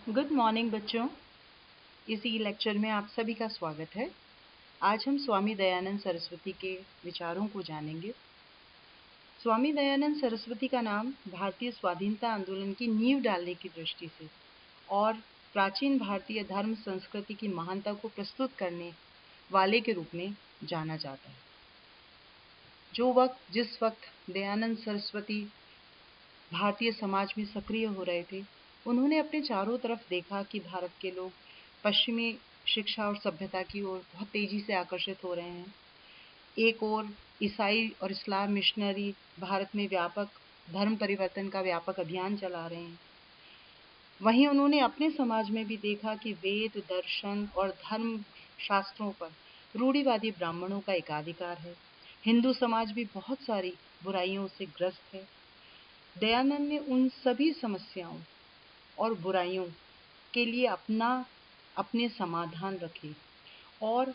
Good morning बच्चों। इसी lecture में आप सभी का स्वागत है। आज हम स्वामी दयानंद सरस्वती के विचारों को जानेंगे। स्वामी दयानंद सरस्वती का नाम भारतीय स्वाधीनता आंदोलन की नींव डालने की दृष्टि से और प्राचीन भारतीय धर्म संस्कृति की महानता को प्रस्तुत करने वाले के रूप में जाना जाता है। जिस वक्त दयानंद सरस्वती भारतीय समाज में सक्रिय हो रहे थे, उन्होंने अपने चारों तरफ देखा कि भारत के लोग पश्चिमी शिक्षा और सभ्यता की ओर बहुत तेजी से आकर्षित हो रहे हैं। एक ओर ईसाई और इस्लाम मिशनरी भारत में व्यापक धर्म परिवर्तन का व्यापक अभियान चला रहे हैं। वहीं उन्होंने अपने समाज में भी देखा कि वेद, दर्शन और धर्म शास्त्रों पर रूढ़िवादी ब्राह्मणों का एकाधिकार है। हिंदू समाज भी बहुत सारी बुराइयों से ग्रस्त है। दयानंद ने उन सभी समस्याओं और बुराइयों के लिए अपने समाधान रखे और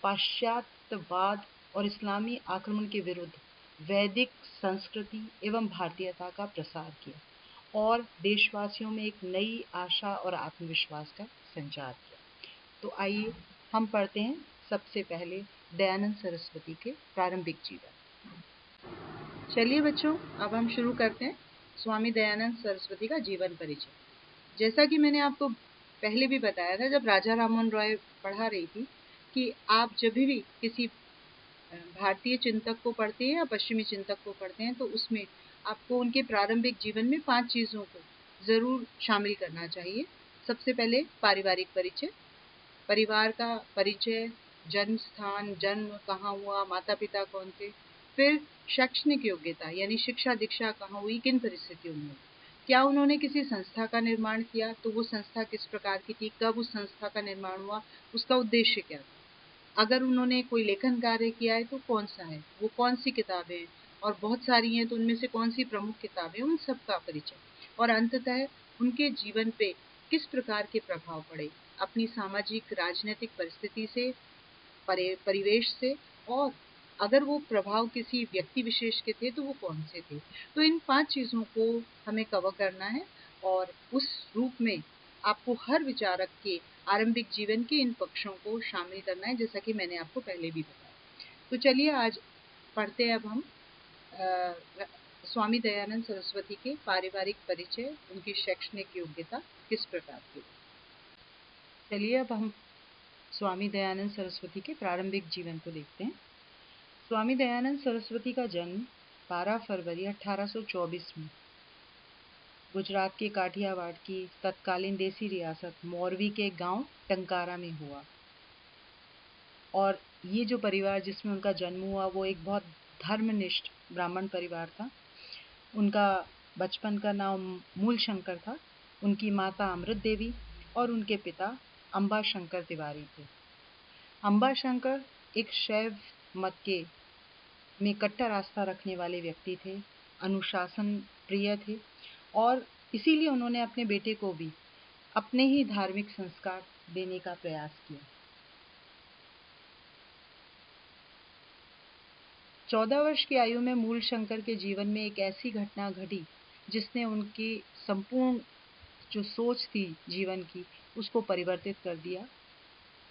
पाश्चात्यवाद और इस्लामी आक्रमण के विरुद्ध वैदिक संस्कृति एवं भारतीयता का प्रसार किया और देशवासियों में एक नई आशा और आत्मविश्वास का संचार किया। तो आइए हम पढ़ते हैं सबसे पहले दयानंद सरस्वती के प्रारंभिक जीवन। चलिए बच्चों, अब हम शुरू करते हैं स्वामी दयानंद सरस्वती का जीवन परिचय। जैसा कि मैंने आपको पहले भी बताया था, जब राजा राममोहन रॉय पढ़ा रही थी, कि आप जब भी किसी भारतीय चिंतक को पढ़ते हैं या पश्चिमी चिंतक को पढ़ते हैं, तो उसमें आपको उनके प्रारंभिक जीवन में 5 चीज़ों को ज़रूर शामिल करना चाहिए। सबसे पहले पारिवारिक परिचय, परिवार का परिचय, जन्म स्थान, जन्म कहाँ हुआ, माता पिता कौन थे। फिर शैक्षणिक योग्यता यानी शिक्षा दीक्षा कहाँ हुई, किन परिस्थितियों में हुई, क्या उन्होंने किसी संस्था का निर्माण किया, तो वो संस्था किस प्रकार की थी, कब उस संस्था का निर्माण हुआ, उसका उद्देश्य क्या था, अगर उन्होंने कोई लेखन कार्य किया है तो कौन सा है, वो कौन सी किताबें हैं, और बहुत सारी हैं तो उनमें से कौन सी प्रमुख किताबें, उन सब का परिचय। और अंततः उनके जीवन पे किस प्रकार के प्रभाव पड़े, अपनी सामाजिक राजनीतिक परिस्थिति से, परिवेश से, और अगर वो प्रभाव किसी व्यक्ति विशेष के थे तो वो कौन से थे। तो इन 5 चीज़ों को हमें कवर करना है और उस रूप में आपको हर विचारक के आरंभिक जीवन के इन पक्षों को शामिल करना है, जैसा कि मैंने आपको पहले भी बताया। तो चलिए आज पढ़ते हैं अब हम स्वामी दयानंद सरस्वती के पारिवारिक परिचय, उनकी शैक्षणिक योग्यता किस प्रकार की। चलिए अब हम स्वामी दयानंद सरस्वती के प्रारंभिक जीवन को देखते हैं। स्वामी दयानंद सरस्वती का जन्म 12 फरवरी 1824 में गुजरात के काठियावाड़ की तत्कालीन देसी रियासत मोरवी के गांव टंकारा में हुआ। और ये जो परिवार जिसमें उनका जन्म हुआ वो एक बहुत धर्मनिष्ठ ब्राह्मण परिवार था। उनका बचपन का नाम मूल शंकर था। उनकी माता अमृत देवी और उनके पिता अंबा शंकर तिवारी थे। अंबा शंकर एक शैव मत के में कट्टर आस्था रखने वाले व्यक्ति थे, अनुशासन प्रिय थे और इसीलिए उन्होंने अपने बेटे को भी अपने ही धार्मिक संस्कार देने का प्रयास किया। 14 वर्ष की आयु में मूल शंकर के जीवन में एक ऐसी घटना घटी जिसने उनकी संपूर्ण जो सोच थी जीवन की उसको परिवर्तित कर दिया।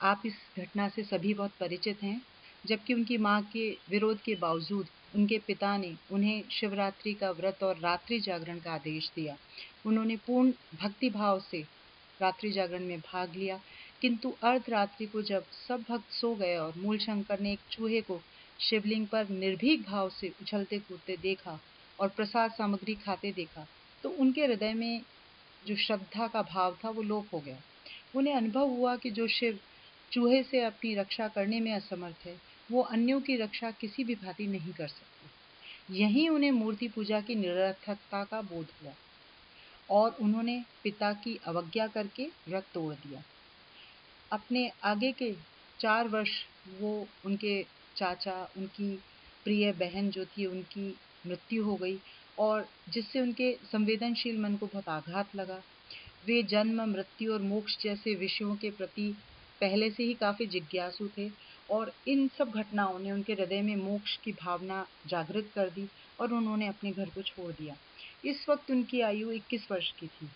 आप इस घटना से सभी बहुत परिचित हैं। जबकि उनकी मां के विरोध के बावजूद उनके पिता ने उन्हें शिवरात्रि का व्रत और रात्रि जागरण का आदेश दिया। उन्होंने पूर्ण भक्ति भाव से रात्रि जागरण में भाग लिया, किंतु अर्धरात्रि को जब सब भक्त सो गए और मूल शंकर ने एक चूहे को शिवलिंग पर निर्भीक भाव से उछलते कूदते देखा और प्रसाद सामग्री खाते देखा, तो उनके हृदय में जो श्रद्धा का भाव था वो लोप हो गया। उन्हें अनुभव हुआ कि जो शिव चूहे से अपनी रक्षा करने में असमर्थ है, वो अन्यों की रक्षा किसी भी भांति नहीं कर सकते। यहीं उन्हें मूर्ति पूजा की निरर्थकता का बोध हुआ और उन्होंने पिता की अवज्ञा करके व्रत तोड़ दिया। अपने आगे के 4 वर्ष वो उनके चाचा, उनकी प्रिय बहन जो थी उनकी मृत्यु हो गई और जिससे उनके संवेदनशील मन को बहुत आघात लगा। वे जन्म, मृत्यु और मोक्ष जैसे विषयों के प्रति पहले से ही काफ़ी जिज्ञासु थे और इन सब घटनाओं ने उनके हृदय में मोक्ष की भावना जागृत कर दी और उन्होंने अपने घर को छोड़ दिया। इस वक्त उनकी आयु 21 वर्ष की थी।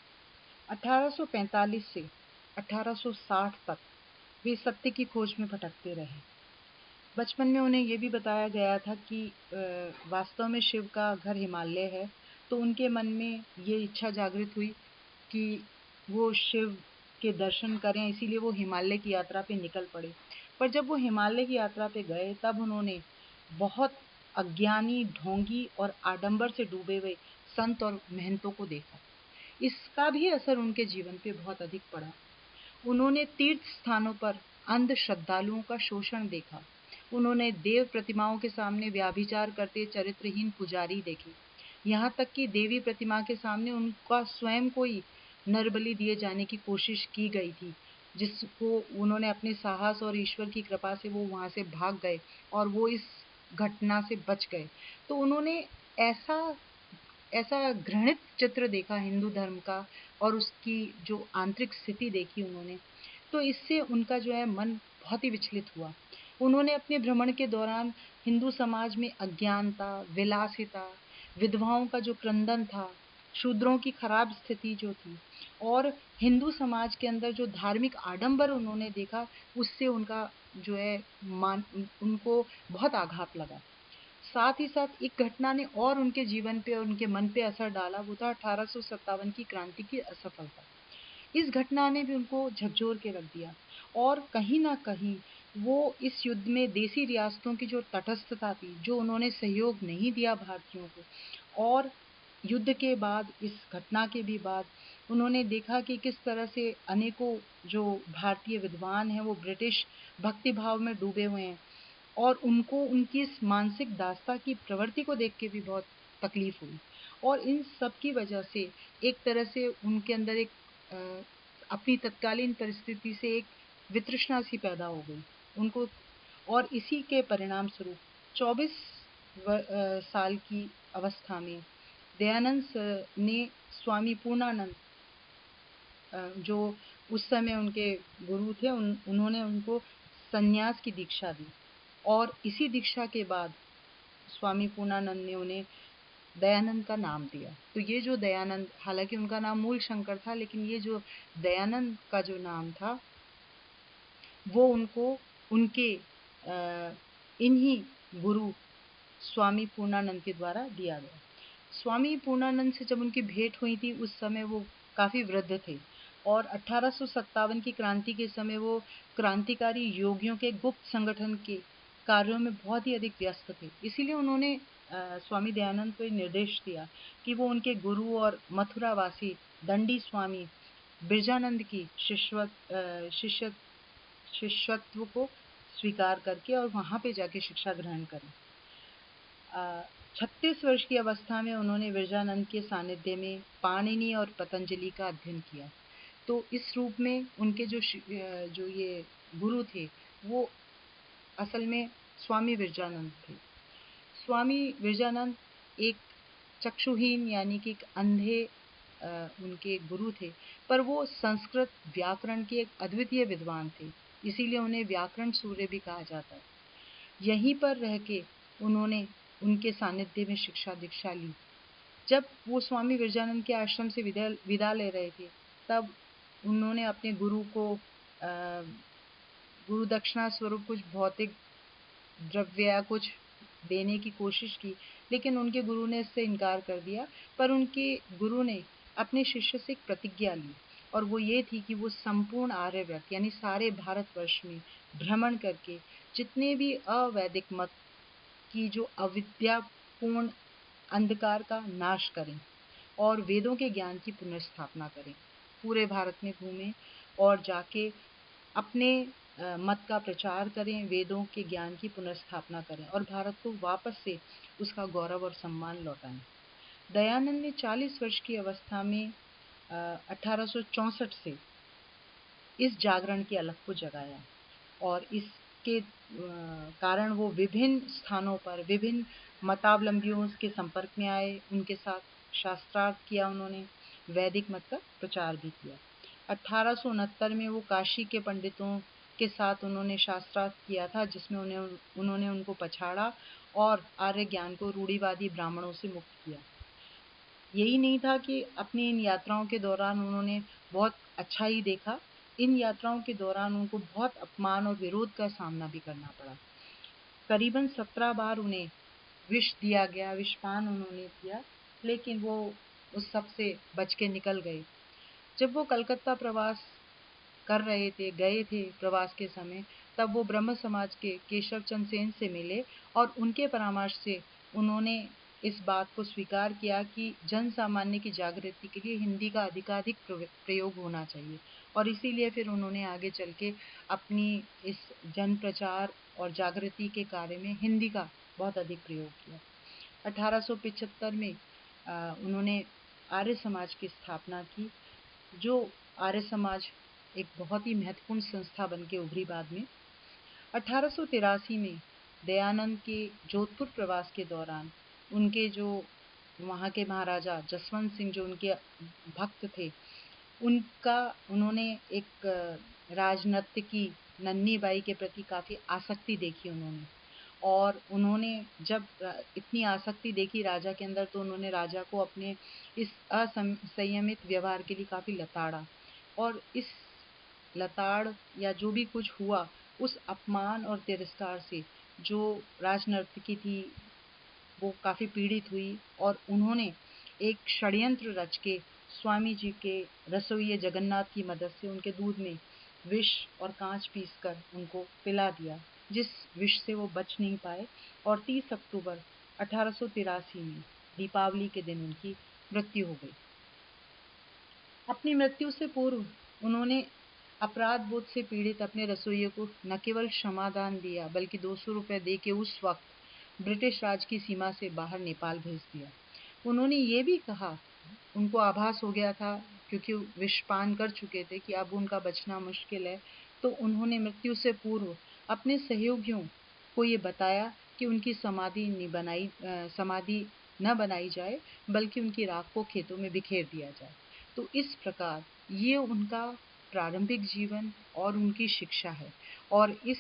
1845 से 1860 तक वे सत्य की खोज में भटकते रहे। बचपन में उन्हें ये भी बताया गया था कि वास्तव में शिव का घर हिमालय है, तो उनके मन में ये इच्छा जागृत हुई कि वो शिव के दर्शन करें, इसीलिए वो हिमालय की यात्रा पे निकल पड़े। पर जब वो हिमालय की यात्रा पे गए तब उन्होंने बहुत अज्ञानी, ढोंगी और आडंबर से डूबे हुए संत और महंतों को देखा। इसका भी असर उनके जीवन पे बहुत अधिक पड़ा। उन्होंने तीर्थ स्थानों पर अंध श्रद्धालुओं का शोषण देखा। उन्होंने देव प्रतिमाओं के सामने व्यभिचार करते चरित्रहीन पुजारी देखे। यहाँ तक कि देवी प्रतिमा के सामने उनका स्वयं को ही नरबलि दिए जाने की कोशिश की गई थी, जिसको उन्होंने अपने साहस और ईश्वर की कृपा से वो वहां से भाग गए और वो इस घटना से बच गए। तो उन्होंने ऐसा ऐसा घृणित चित्र देखा हिंदू धर्म का और उसकी जो आंतरिक स्थिति देखी उन्होंने, तो इससे उनका जो है मन बहुत ही विचलित हुआ। उन्होंने अपने भ्रमण के दौरान हिंदू समाज में अज्ञानता, विलासिता, विधवाओं का जो क्रंदन था, शूद्रों की खराब स्थिति जो थी और हिंदू समाज के अंदर जो धार्मिक आडंबर उन्होंने देखा, उससे उनका जो है मान उनको बहुत आघात लगा। साथ ही साथ एक घटना ने और उनके जीवन पे और उनके मन पे असर डाला, वो था 1857 की क्रांति की असफलता। इस घटना ने भी उनको झकझोर के रख दिया और कहीं ना कहीं वो इस युद्ध में देसी रियासतों की जो तटस्थता थी, जो उन्होंने सहयोग नहीं दिया भारतीयों को, और युद्ध के बाद इस घटना के भी बाद उन्होंने देखा कि किस तरह से अनेकों जो भारतीय विद्वान हैं वो ब्रिटिश भक्ति भाव में डूबे हुए हैं और उनको उनकी इस मानसिक दासता की प्रवृत्ति को देख के भी बहुत तकलीफ हुई। और इन सब की वजह से एक तरह से उनके अंदर एक अ, अपनी तत्कालीन परिस्थिति से एक वितृष्णा सी पैदा हो गई उनको। और इसी के परिणाम स्वरूप 24 साल की अवस्था में दयानंद ने स्वामी पूर्णानंद, जो उस समय उनके गुरु थे, उन्होंने उनको संन्यास की दीक्षा दी और इसी दीक्षा के बाद स्वामी पूर्णानंद ने उन्हें दयानंद का नाम दिया। तो ये जो दयानंद, हालांकि उनका नाम मूल शंकर था, लेकिन ये जो दयानंद का जो नाम था वो उनको उनके इन्हीं गुरु स्वामी पूर्णानंद के द्वारा दिया गया। स्वामी पूर्णानंद से जब उनकी भेंट हुई थी उस समय वो काफी वृद्ध थे और 1857 की क्रांति के समय वो क्रांतिकारी योगियों के गुप्त संगठन के कार्यों में बहुत ही अधिक व्यस्त थे। इसीलिए उन्होंने स्वामी दयानंद को ये निर्देश दिया कि वो उनके गुरु और मथुरावासी दंडी स्वामी बिरजानंद की शिष्यत्व को स्वीकार करके और वहां पे जाके शिक्षा ग्रहण करें। 36 वर्ष की अवस्था में उन्होंने विरजानंद के सानिध्य में पाणिनि और पतंजलि का अध्ययन किया। तो इस रूप में उनके जो ये गुरु थे वो असल में स्वामी विरजानंद थे। स्वामी विरजानंद एक चक्षुहीन यानी कि एक अंधे उनके गुरु थे, पर वो संस्कृत व्याकरण के एक अद्वितीय विद्वान थे, इसीलिए उन्हें व्याकरण सूर्य भी कहा जाता है। यहीं पर रह के उन्होंने उनके सानिध्य में शिक्षा दीक्षा ली। जब वो स्वामी विरजानंद के आश्रम से विदा ले रहे थे तब उन्होंने अपने गुरु को गुरु दक्षिणा स्वरूप कुछ भौतिक द्रव्य या कुछ देने की कोशिश की, लेकिन उनके गुरु ने इससे इनकार कर दिया। पर उनके गुरु ने अपने शिष्य से एक प्रतिज्ञा ली और वो ये थी कि वो संपूर्ण आर्यव्रत यानी सारे भारतवर्ष में भ्रमण करके जितने भी अवैदिक मत की जो अविद्यापूर्ण अंधकार का नाश करें और वेदों के ज्ञान की पुनर्स्थापना करें। पूरे भारत में घूमें और जाके अपने मत का प्रचार करें, वेदों के ज्ञान की पुनर्स्थापना करें और भारत को वापस से उसका गौरव और सम्मान लौटाएं। दयानंद ने 40 वर्ष की अवस्था में 1864 से इस जागरण की अलख को जगाया और इसके कारण वो विभिन्न स्थानों पर विभिन्न मतावलंबियों के संपर्क में आए, उनके साथ शास्त्रार्थ किया, उन्होंने वैदिक मत का प्रचार भी किया। 1869 में वो काशी के पंडितों के साथ उन्होंने शास्त्रार्थ किया था, जिसमें उन्होंने उनको पछाड़ा और आर्य ज्ञान को रूढ़िवादी ब्राह्मणों से मुक्त किया। यही नहीं था कि अपनी इन यात्राओं के दौरान उन्होंने बहुत अच्छा ही देखा। इन यात्राओं के दौरान उनको बहुत अपमान और विरोध का सामना भी करना पड़ा। करीबन 17 बार उन्हें विष दिया गया, विषपान उन्होंने किया, लेकिन वो उस सब से बच के निकल गए। जब वो कलकत्ता प्रवास कर रहे थे, गए थे प्रवास के समय, तब वो ब्रह्म समाज के केशव चंद्र सेन से मिले और उनके परामर्श से उन्होंने इस बात को स्वीकार किया कि जन सामान्य की जागृति के लिए हिंदी का अधिकाधिक प्रयोग होना चाहिए। और इसीलिए फिर उन्होंने आगे चल के अपनी इस जन प्रचार और जागृति के कार्य में हिंदी का बहुत अधिक प्रयोग किया। 1875 में उन्होंने आर्य समाज की स्थापना की, जो आर्य समाज एक बहुत ही महत्वपूर्ण संस्था बन के उभरी बाद में। 1883 में दयानंद के जोधपुर प्रवास के दौरान उनके जो वहाँ के महाराजा जसवंत सिंह जो उनके भक्त थे, उनका उन्होंने एक राजनर्तकी नन्ही बाई के प्रति काफी आसक्ति देखी उन्होंने। और उन्होंने जब इतनी आसक्ति देखी राजा के अंदर, तो उन्होंने राजा को अपने इस असंयमित व्यवहार के लिए काफी लताड़ा। और इस लताड़ या जो भी कुछ हुआ, उस अपमान और तिरस्कार से जो राजनर्तकी थी वो काफी पीड़ित हुई। और उन्होंने एक षड्यंत्र रच के स्वामी जी के रसोइये जगन्नाथ की मदद से उनके दूध में विष और कांच पीसकर उनको पिला दिया, जिस विष से वो बच नहीं पाए। और 30 अक्टूबर 1883 में दीपावली के दिन उनकी मृत्यु हो गई। अपनी मृत्यु से पूर्व उन्होंने अपराध बोध से पीड़ित अपने रसोइये को न केवल क्षमादान दिया, बल्कि 200 रुपए दे के उस वक्त ब्रिटिश राज की सीमा से बाहर नेपाल भेज दिया। उन्होंने ये भी कहा, उनको आभास हो गया था क्योंकि विषपान कर चुके थे कि अब उनका बचना मुश्किल है, तो उन्होंने मृत्यु से पूर्व अपने सहयोगियों को ये बताया कि उनकी समाधि न बनाई जाए, बल्कि उनकी राख को खेतों में बिखेर दिया जाए। तो इस प्रकार ये उनका प्रारंभिक जीवन और उनकी शिक्षा है। और इस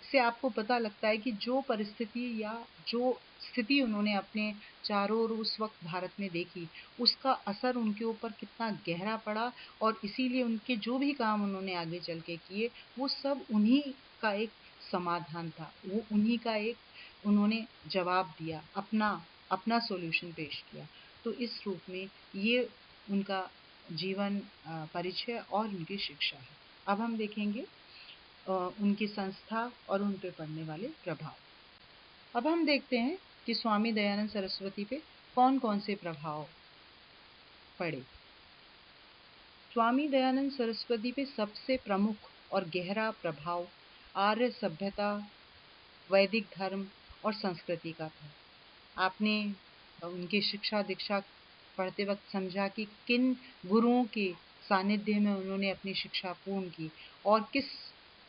से आपको पता लगता है कि जो परिस्थिति या जो स्थिति उन्होंने अपने चारों ओर उस वक्त भारत में देखी, उसका असर उनके ऊपर कितना गहरा पड़ा। और इसीलिए उनके जो भी काम उन्होंने आगे चल के किए, वो सब उन्हीं का एक समाधान था, वो उन्हीं का एक उन्होंने जवाब दिया, अपना अपना सॉल्यूशन पेश किया। तो इस रूप में ये उनका जीवन परिचय और उनकी शिक्षा है। अब हम देखेंगे उनकी संस्था और उन पे पड़ने वाले प्रभाव। अब हम देखते हैं कि स्वामी दयानंद सरस्वती पे कौन कौन से प्रभाव पड़े। स्वामी दयानंद सरस्वती पे सबसे प्रमुख और गहरा प्रभाव आर्य सभ्यता, वैदिक धर्म और संस्कृति का था। आपने उनकी शिक्षा दीक्षा पढ़ते वक्त समझा कि किन गुरुओं के सानिध्य में उन्होंने अपनी शिक्षा पूर्ण की, और किस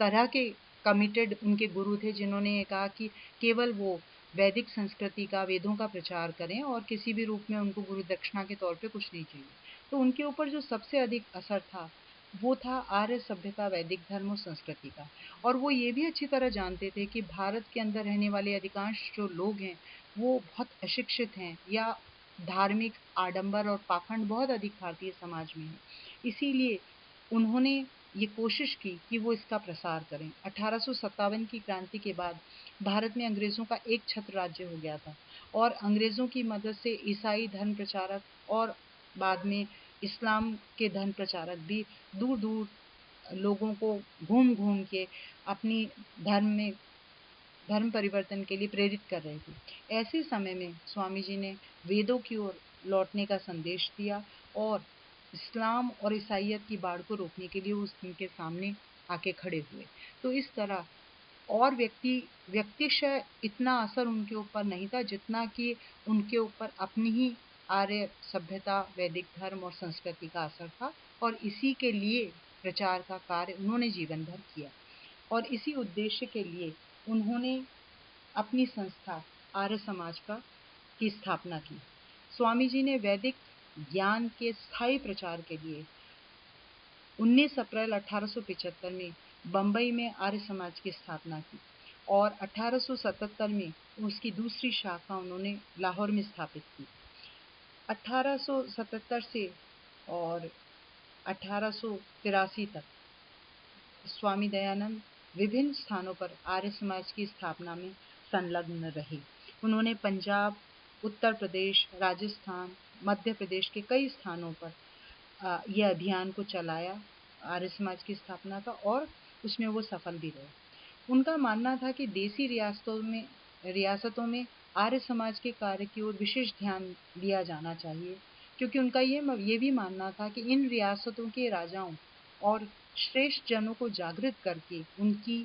तरह के कमिटेड उनके गुरु थे, जिन्होंने ये कहा कि केवल वो वैदिक संस्कृति का, वेदों का प्रचार करें और किसी भी रूप में उनको गुरु दक्षिणा के तौर पे कुछ नहीं चाहिए। तो उनके ऊपर जो सबसे अधिक असर था वो था आर्य सभ्यता, वैदिक धर्म और संस्कृति का। और वो ये भी अच्छी तरह जानते थे कि भारत के अंदर रहने वाले अधिकांश जो लोग हैं वो बहुत अशिक्षित हैं, या धार्मिक आडंबर और पाखंड बहुत अधिक भारतीय समाज में है। इसीलिए उन्होंने ये कोशिश की कि वो इसका प्रसार करें। 1857 की क्रांति के बाद भारत में अंग्रेजों का एक छत्र राज्य हो गया था, और अंग्रेजों की मदद से ईसाई धर्म प्रचारक और बाद में इस्लाम के धर्म प्रचारक भी दूर दूर लोगों को घूम घूम के अपनी धर्म में धर्म परिवर्तन के लिए प्रेरित कर रहे थे। ऐसे समय में स्वामी जी ने वेदों की ओर लौटने का संदेश दिया, और इस्लाम और ईसाइयत की बाढ़ को रोकने के लिए उनके सामने आके खड़े हुए। तो इस तरह और व्यक्तिशः इतना असर उनके ऊपर नहीं था, जितना कि उनके ऊपर अपनी ही आर्य सभ्यता, वैदिक धर्म और संस्कृति का असर था। और इसी के लिए प्रचार का कार्य उन्होंने जीवन भर किया। और इसी उद्देश्य के लिए उन्होंने अपनी संस्था आर्य समाज का की स्थापना की। स्वामी जी ने वैदिक ज्ञान के स्थायी प्रचार के लिए 19 अप्रैल 1875 में बंबई में आर्य समाज की स्थापना की, और 1877 में उसकी दूसरी शाखा उन्होंने लाहौर में स्थापित की। 1877 से और 1883 तक स्वामी दयानंद विभिन्न स्थानों पर आर्य समाज की स्थापना में संलग्न रहे। उन्होंने पंजाब, उत्तर प्रदेश, राजस्थान, मध्य प्रदेश के कई स्थानों पर यह अभियान को चलाया आर्य समाज की स्थापना का, और उसमें वो सफल भी रहे। उनका मानना था कि देसी रियासतों में आर्य समाज के कार्य की ओर विशेष ध्यान दिया जाना चाहिए, क्योंकि उनका ये भी मानना था कि इन रियासतों के राजाओं और श्रेष्ठ जनों को जागृत करके उनकी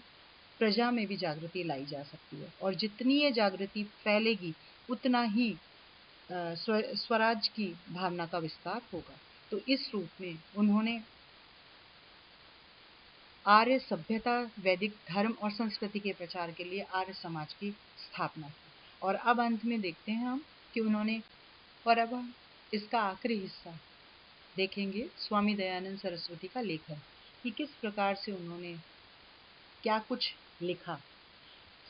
प्रजा में भी जागृति लाई जा सकती है, और जितनी ये जागृति फैलेगी उतना ही स्वराज की भावना का विस्तार होगा। तो इस रूप में उन्होंने आर्य सभ्यता, वैदिक धर्म और संस्कृति के प्रचार के लिए आर्य समाज की स्थापना की। और अब अंत में देखते हैं हम कि उन्होंने, और अब हम इसका आखिरी हिस्सा देखेंगे, स्वामी दयानंद सरस्वती का लेखन, कि किस प्रकार से उन्होंने क्या कुछ लिखा।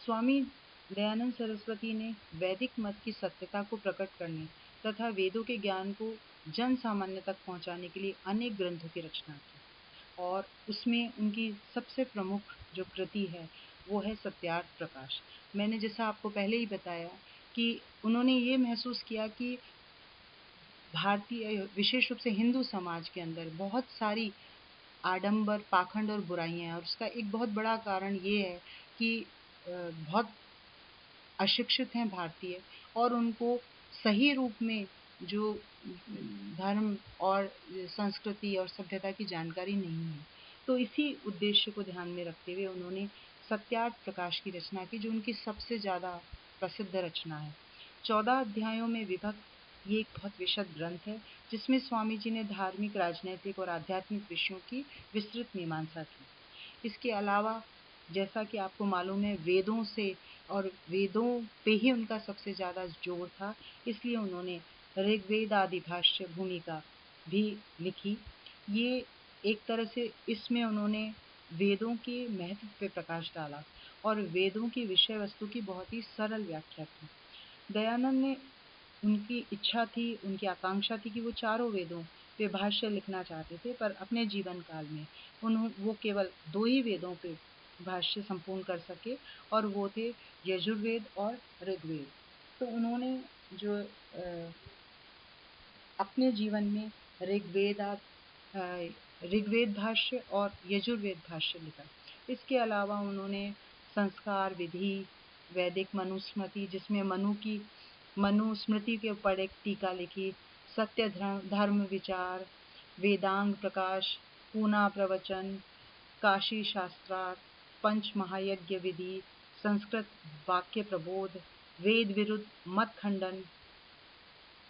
स्वामी दयानंद सरस्वती ने वैदिक मत की सत्यता को प्रकट करने तथा वेदों के ज्ञान को जन सामान्य तक पहुंचाने के लिए अनेक ग्रंथों की रचना की, और उसमें उनकी सबसे प्रमुख जो कृति है वो है सत्यार्थ प्रकाश। मैंने जैसा आपको पहले ही बताया कि उन्होंने ये महसूस किया कि भारतीय, विशेष रूप से हिंदू समाज के अंदर बहुत सारी आडंबर, पाखंड और बुराइयां हैं, और उसका एक बहुत बड़ा कारण ये है कि बहुत अशिक्षित हैं भारतीय, और उनको सही रूप में जो धर्म और संस्कृति और सभ्यता की जानकारी नहीं है। तो इसी उद्देश्य को ध्यान में रखते हुए उन्होंने सत्यार्थ प्रकाश की रचना की, जो उनकी सबसे ज़्यादा प्रसिद्ध रचना है। 14 अध्यायों में विभक्त ये एक बहुत विशद ग्रंथ है, जिसमें स्वामी जी ने धार्मिक, राजनैतिक और आध्यात्मिक विषयों की विस्तृत मीमांसा की। इसके अलावा, जैसा कि आपको मालूम है, वेदों से और वेदों पे ही उनका सबसे ज़्यादा जोर था, इसलिए उन्होंने ऋग्वेद आदि भाष्य भूमिका भी लिखी। ये एक तरह से इसमें उन्होंने वेदों के महत्व पे प्रकाश डाला और वेदों की विषय वस्तु की बहुत ही सरल व्याख्या की। दयानंद ने, उनकी इच्छा थी, उनकी आकांक्षा थी कि वो चारों वेदों पे भाष्य लिखना चाहते थे, पर अपने जीवन काल में वो केवल 2 ही वेदों पे भाष्य संपूर्ण कर सके, और वो थे यजुर्वेद और ऋग्वेद। तो उन्होंने जो अपने जीवन में ऋग्वेद भाष्य और यजुर्वेद भाष्य लिखा। इसके अलावा उन्होंने संस्कार विधि, वैदिक मनुस्मृति, जिसमें मनुस्मृति के ऊपर एक टीका लिखी, सत्य धर्म विचार, वेदांग प्रकाश, पूना प्रवचन, काशी शास्त्रार्थ, पंच महायज्ञ विधि, संस्कृत वाक्य प्रबोध, वेद विरुद्ध मत खंडन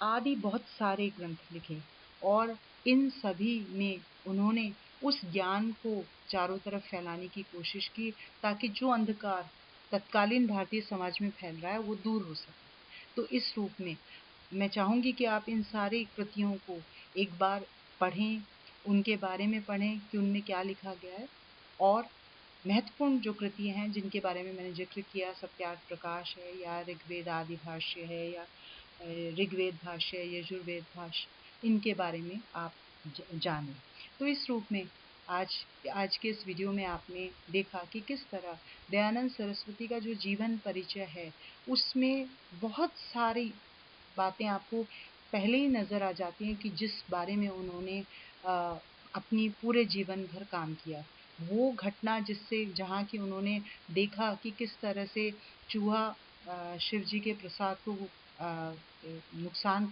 आदि बहुत सारे ग्रंथ लिखे। और इन सभी में उन्होंने उस ज्ञान को चारों तरफ फैलाने की कोशिश की, ताकि जो अंधकार तत्कालीन भारतीय समाज में फैल रहा है वो दूर हो सके। तो इस रूप में मैं चाहूंगी कि आप इन सारी कृतियों को एक बार पढ़ें, उनके बारे में पढ़ें कि उनमें क्या लिखा गया है, और महत्वपूर्ण जो कृतियाँ हैं जिनके बारे में मैंने जिक्र किया, सत्यार्थ प्रकाश है, या ऋग्वेद आदि भाष्य है, या ऋग्वेद भाष्य, यजुर्वेद भाष्य, इनके बारे में आप जानें। तो इस रूप में आज के इस वीडियो में आपने देखा कि किस तरह दयानंद सरस्वती का जो जीवन परिचय है उसमें बहुत सारी बातें आपको पहले ही नज़र आ जाती हैं कि जिस बारे में उन्होंने अपनी पूरे जीवन भर काम किया। वो घटना जहाँ की उन्होंने देखा कि किस तरह से चूहा शिव जी के प्रसाद को नुकसान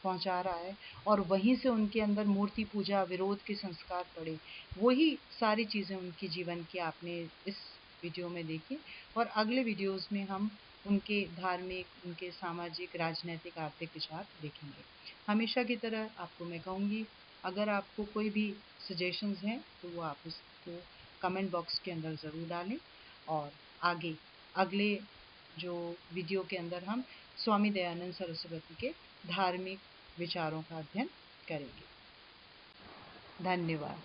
पहुंचा रहा है, और वहीं से उनके अंदर मूर्ति पूजा विरोध के संस्कार पड़े। वही सारी चीज़ें उनके जीवन की आपने इस वीडियो में देखी, और अगले वीडियोस में हम उनके धार्मिक, उनके सामाजिक, राजनैतिक, आर्थिक विचार देखेंगे। हमेशा की तरह आपको मैं कहूँगी, अगर आपको कोई भी सजेशंस हैं तो वो आप उसको कमेंट बॉक्स के अंदर ज़रूर डालें, और आगे अगले जो वीडियो के अंदर हम स्वामी दयानंद सरस्वती के धार्मिक विचारों का अध्ययन करेंगे। धन्यवाद।